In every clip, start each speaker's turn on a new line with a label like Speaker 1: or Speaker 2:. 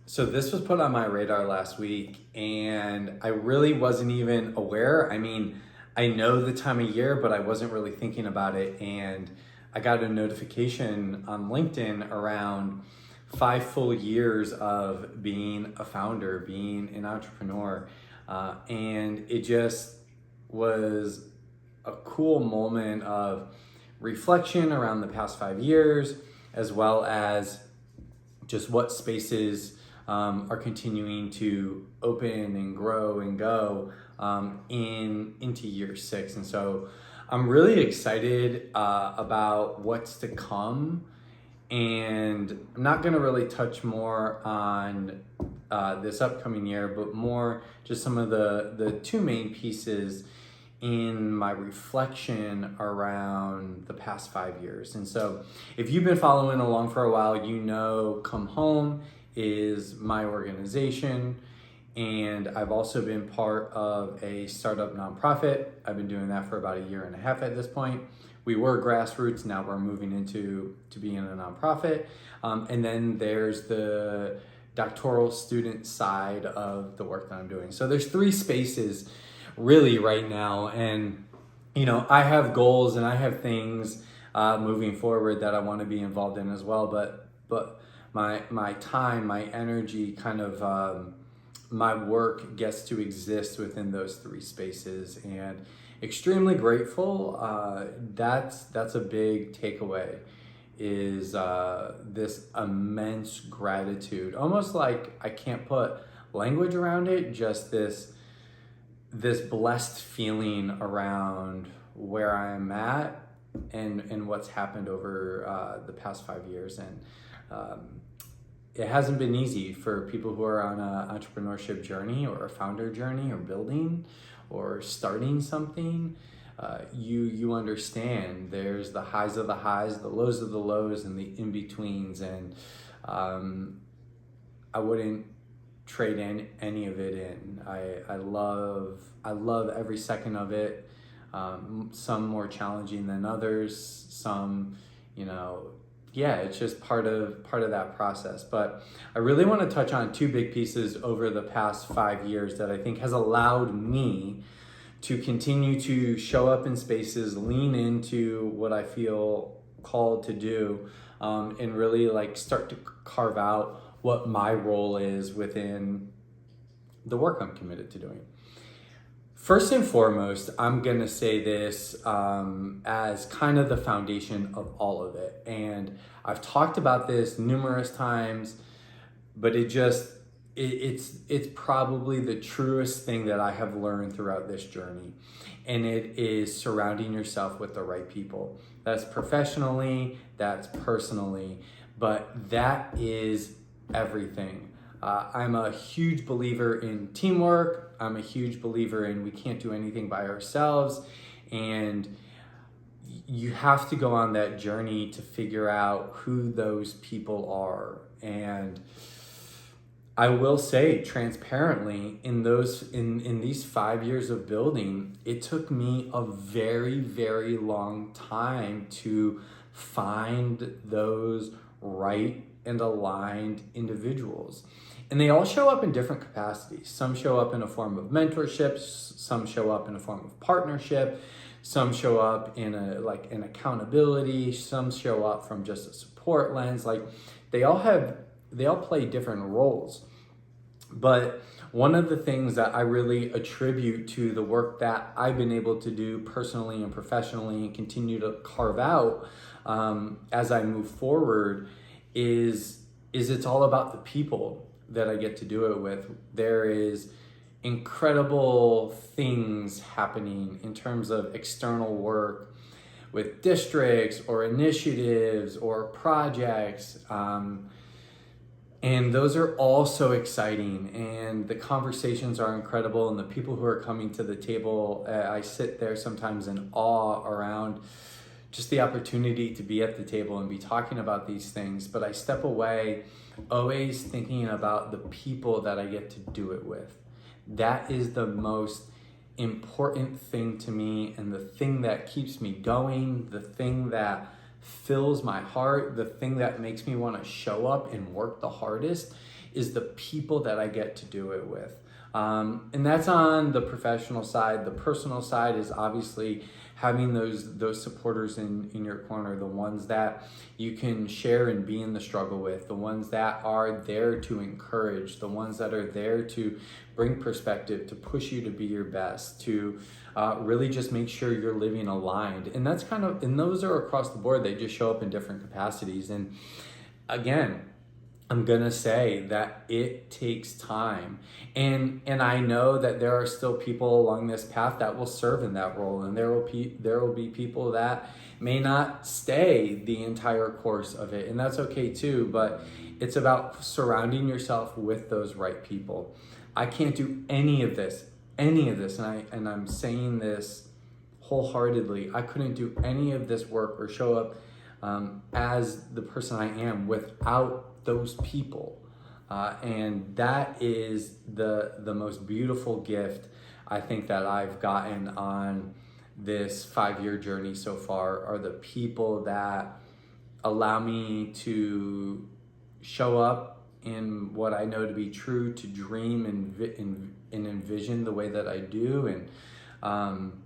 Speaker 1: So this was put on my radar last week and I really wasn't even aware. I mean, I know the time of year, but I wasn't really thinking about it. And I got a notification on LinkedIn around 5 full years of being a founder, being an entrepreneur. And it just was a cool moment of reflection around the past 5 years, as well as just what spaces are continuing to open and grow and go into year 6. And so I'm really excited about what's to come. And I'm not going to really touch more on this upcoming year, but more just some of the two main pieces in my reflection around the past 5 years. And so if you've been following along for a while, you know Come Home is my organization, and I've also been part of a startup nonprofit. I've been doing that for about 1.5 years at this point. We were grassroots, now we're moving into being a nonprofit. And then there's the doctoral student side of the work that I'm doing. So there's 3 spaces really right now. And, you know, I have goals and I have things moving forward that I want to be involved in as well. But my time, my energy, kind of my work gets to exist within those 3 spaces, and extremely grateful. That's a big takeaway, is this immense gratitude, almost like I can't put language around it, just this blessed feeling around where I'm at and what's happened over the past 5 years. And it hasn't been easy for people who are on an entrepreneurship journey or a founder journey or building or starting something. You understand there's the highs of the highs, the lows of the lows, and the in-betweens. And I wouldn't trade any of it in. I love every second of it. Some more challenging than others. Some, it's just part of that process. But I really want to touch on 2 big pieces over the past 5 years that I think has allowed me to continue to show up in spaces, lean into what I feel called to do, and really start to carve out what my role is within the work I'm committed to doing. First and foremost, I'm going to say this as kind of the foundation of all of it. And I've talked about this numerous times, but it's probably the truest thing that I have learned throughout this journey. And it is surrounding yourself with the right people. That's professionally, that's personally, but that is everything. I'm a huge believer in teamwork. I'm a huge believer in we can't do anything by ourselves. And you have to go on that journey to figure out who those people are. And I will say transparently, in these 5 years of building, it took me a very, very long time to find those right and aligned individuals. And they all show up in different capacities. Some show up in a form of mentorship, some show up in a form of partnership, some show up in an accountability, some show up from just a support lens. They all play different roles. But one of the things that I really attribute to the work that I've been able to do personally and professionally and continue to carve out as I move forward is it's all about the people that I get to do it with. There is incredible things happening in terms of external work with districts or initiatives or projects. And those are all so exciting, and the conversations are incredible, and the people who are coming to the table, I sit there sometimes in awe around just the opportunity to be at the table and be talking about these things. But I step away always thinking about the people that I get to do it with. That is the most important thing to me, and the thing that keeps me going, the thing that fills my heart, the thing that makes me want to show up and work the hardest is the people that I get to do it with. And that's on the professional side. The personal side is obviously having those supporters in your corner, the ones that you can share and be in the struggle with, the ones that are there to encourage, the ones that are there to bring perspective, to push you to be your best, to really just make sure you're living aligned. And that's and those are across the board. They just show up in different capacities. And again, I'm gonna say that it takes time, and I know that there are still people along this path that will serve in that role, and there will be people that may not stay the entire course of it, and that's okay too. But it's about surrounding yourself with those right people. I can't do any of this, and I'm saying this wholeheartedly. I couldn't do any of this work or show up as the person I am without those people, and that is the most beautiful gift I think that I've gotten on this 5-year journey so far, are the people that allow me to show up in what I know to be true, to dream and envision the way that I do, and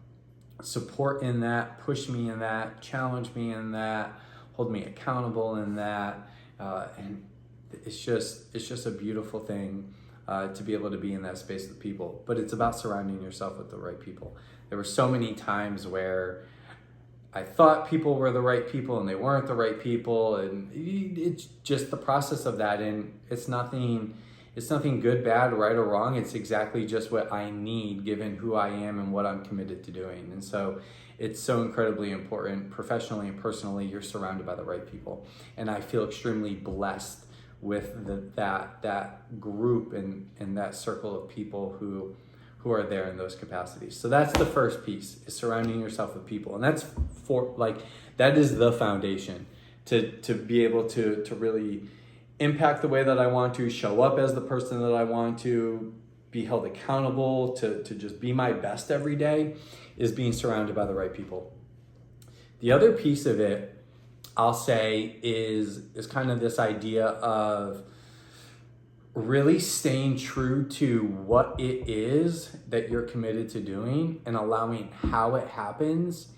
Speaker 1: support in that, push me in that, challenge me in that, hold me accountable in that, and it's just a beautiful thing to be able to be in that space with people. But it's about surrounding yourself with the right people. There were so many times where I thought people were the right people and they weren't the right people, and it's just the process of that. And it's nothing good, bad, right, or wrong. It's exactly just what I need given who I am and what I'm committed to doing. And so it's so incredibly important, professionally and personally, you're surrounded by the right people. And I feel extremely blessed with that group and that circle of people who are there in those capacities. So that's the first piece, is surrounding yourself with people. And that's that is the foundation to be able to really impact the way that I want to, show up as the person that I want to, be held accountable, to just be my best every day, is being surrounded by the right people. The other piece of it, I'll say, is kind of this idea of really staying true to what it is that you're committed to doing and allowing how it happens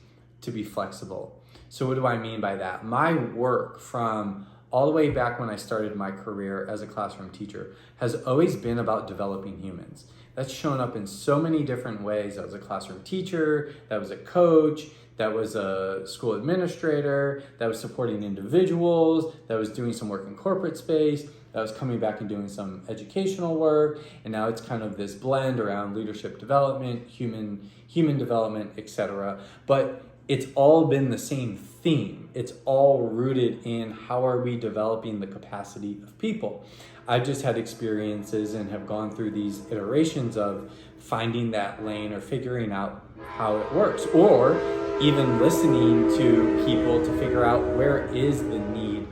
Speaker 1: to be flexible. So what do I mean by that? My work from all the way back when I started my career as a classroom teacher has always been about developing humans. That's shown up in so many different ways. I was a classroom teacher, that was a coach, that was a school administrator, that was supporting individuals, that was doing some work in corporate space, that was coming back and doing some educational work, and now it's kind of this blend around leadership development, human development, etc. But it's all been the same theme. It's all rooted in how are we developing the capacity of people. I've just had experiences and have gone through these iterations of finding that lane or figuring out how it works, or even listening to people to figure out where is the need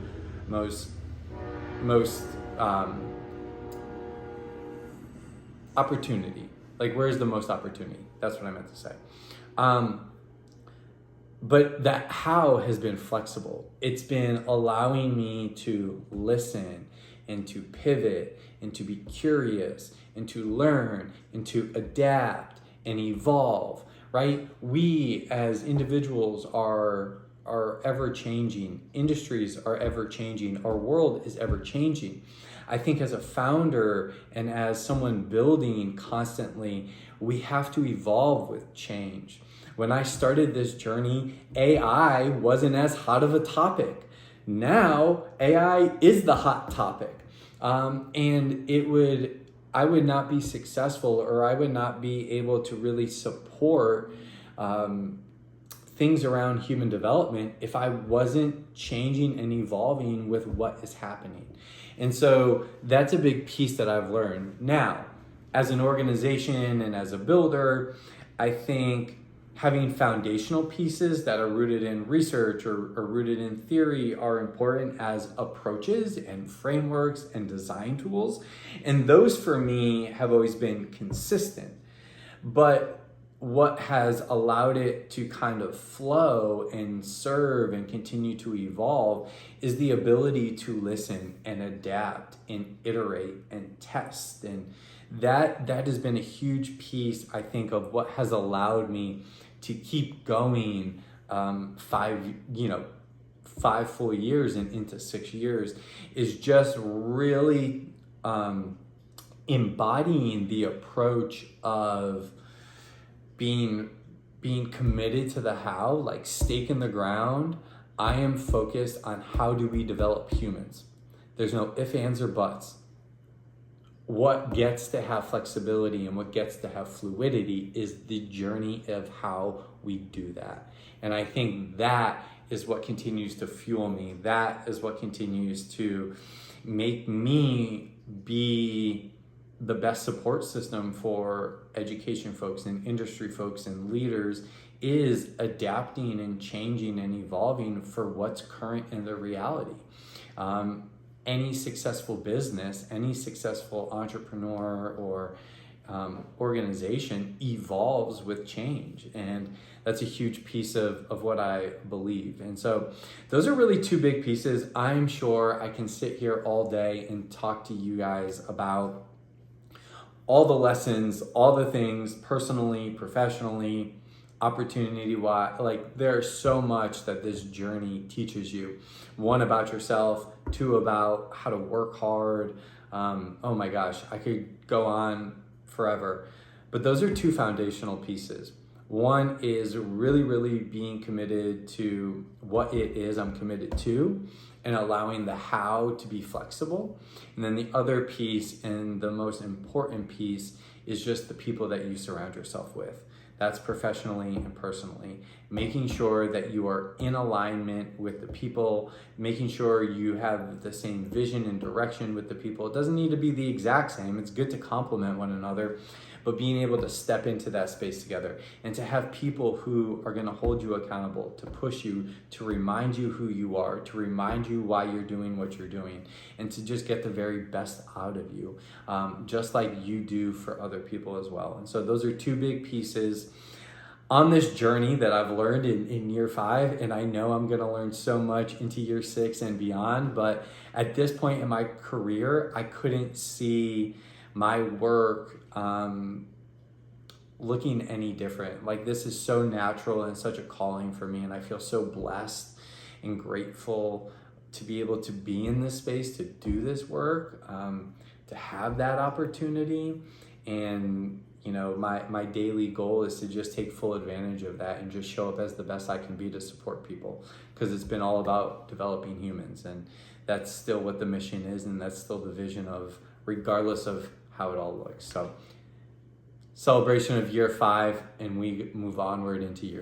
Speaker 1: most opportunity. Like, where's the most opportunity? That's what I meant to say. But that how has been flexible. It's been allowing me to listen and to pivot and to be curious and to learn and to adapt and evolve, right? We as individuals are ever changing. Industries are ever changing. Our world is ever changing. I think as a founder and as someone building constantly, we have to evolve with change. When I started this journey, AI wasn't as hot of a topic. Now, AI is the hot topic. And I would not be successful, or I would not be able to really support things around human development if I wasn't changing and evolving with what is happening. And so that's a big piece that I've learned. Now, as an organization and as a builder, I think having foundational pieces that are rooted in research or rooted in theory are important as approaches and frameworks and design tools. And those for me have always been consistent. But what has allowed it to kind of flow and serve and continue to evolve is the ability to listen and adapt and iterate and test. And that has been a huge piece, I think, of what has allowed me to keep going 5 full years and into 6 years, is just really embodying the approach of being committed to the how, like stake in the ground. I am focused on how do we develop humans. There's no ifs, ands, or buts. What gets to have flexibility and what gets to have fluidity is the journey of how we do that. And I think that is what continues to fuel me. That is what continues to make me be the best support system for education folks and industry folks and leaders, is adapting and changing and evolving for what's current in the reality. Any successful business, any successful entrepreneur or organization evolves with change. And that's a huge piece of what I believe. And so those are really two big pieces. I'm sure I can sit here all day and talk to you guys about all the lessons, all the things, personally, professionally, opportunity-wise. Like, there's so much that this journey teaches you. 1, about yourself. 2, about how to work hard. Oh my gosh, I could go on forever. But those are 2 foundational pieces. 1 is really, really being committed to what it is I'm committed to and allowing the how to be flexible. And then the other piece, and the most important piece, is just the people that you surround yourself with. That's professionally and personally. Making sure that you are in alignment with the people, making sure you have the same vision and direction with the people. It doesn't need to be the exact same. It's good to complement one another, but being able to step into that space together and to have people who are going to hold you accountable, to push you, to remind you who you are, to remind you why you're doing what you're doing, and to just get the very best out of you, just like you do for other people as well. And so those are 2 big pieces on this journey that I've learned in year 5, and I know I'm going to learn so much into year 6 and beyond. But at this point in my career, I couldn't see my work looking any different. Like, this is so natural and such a calling for me, and I feel so blessed and grateful to be able to be in this space, to do this work, to have that opportunity. And my daily goal is to just take full advantage of that and just show up as the best I can be to support people, because it's been all about developing humans, and that's still what the mission is, and that's still the vision of, regardless of how it all looks. So celebration of year 5, and we move onward into year